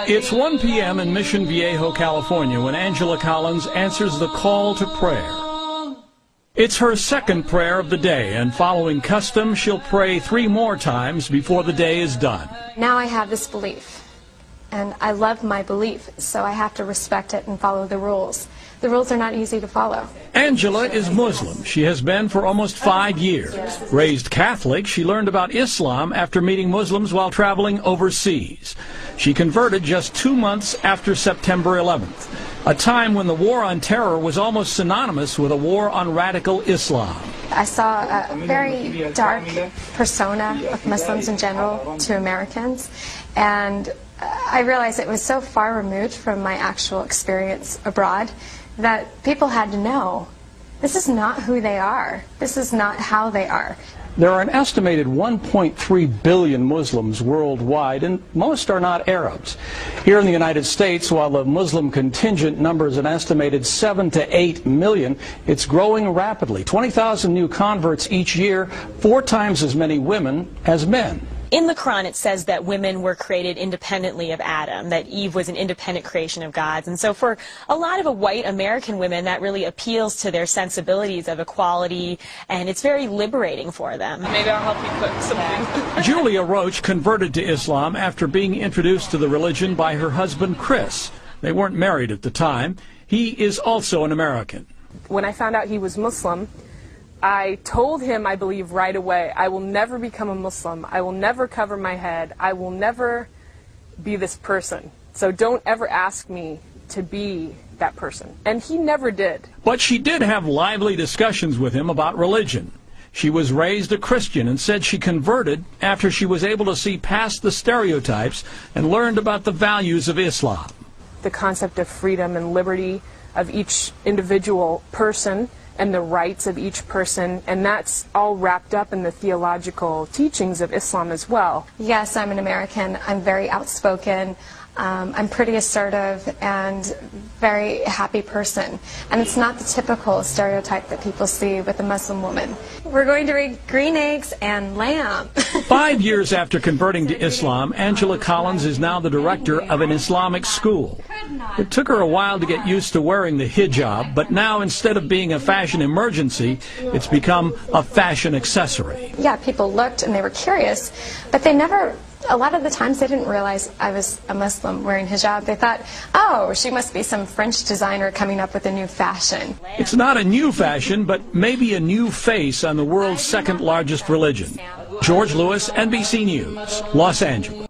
It's 1 p.m. in Mission Viejo, California, when Angela Collins answers the call to prayer. It's her second prayer of the day, and following custom, she'll pray 3 more times before the day is done. Now I have this belief, and I love my belief, so I have to respect it and follow the rules. The rules are not easy to follow. Angela is Muslim. She has been for almost 5 years. Raised Catholic, she learned about Islam after meeting Muslims while traveling overseas. She converted just 2 months after September 11th, a time when the war on terror was almost synonymous with a war on radical Islam. I saw a very dark persona of Muslims in general to Americans, and I realized it was so far removed from my actual experience abroad that people had to know, this is not who they are. This is not how they are. There are an estimated 1.3 billion Muslims worldwide, and most are not Arabs. Here in the United States, while the Muslim contingent numbers an estimated 7 to 8 million, it's growing rapidly. 20,000 new converts each year, 4 times as many women as men. In the Quran, it says that women were created independently of Adam, that Eve was an independent creation of God's. And so for a lot of white American women, that really appeals to their sensibilities of equality, and it's very liberating for them. Maybe I'll help you cook something. Julia Roach converted to Islam after being introduced to the religion by her husband, Chris. They weren't married at the time. He is also an American. When I found out he was Muslim, I told him, I believe, right away, I will never become a Muslim. I will never cover my head. I will never be this person. So don't ever ask me to be that person. And he never did. But she did have lively discussions with him about religion. She was raised a Christian and said she converted after she was able to see past the stereotypes and learned about the values of Islam. The concept of freedom and liberty of each individual person and the rights of each person, and that's all wrapped up in the theological teachings of Islam as well. Yes, I'm an American. I'm very outspoken. I'm pretty assertive and very happy person. And it's not the typical stereotype that people see with a Muslim woman. We're going to read green eggs and lamb. 5 years after converting to Islam, Angela Collins is now the director of an Islamic school. It took her a while to get used to wearing the hijab, but now instead of being a fashion emergency, it's become a fashion accessory. Yeah, people looked and they were curious, but they never, a lot of the times they didn't realize I was a Muslim wearing hijab. They thought, oh, she must be some French designer coming up with a new fashion. It's not a new fashion, but maybe a new face on the world's second largest religion. George Lewis, NBC News, Los Angeles.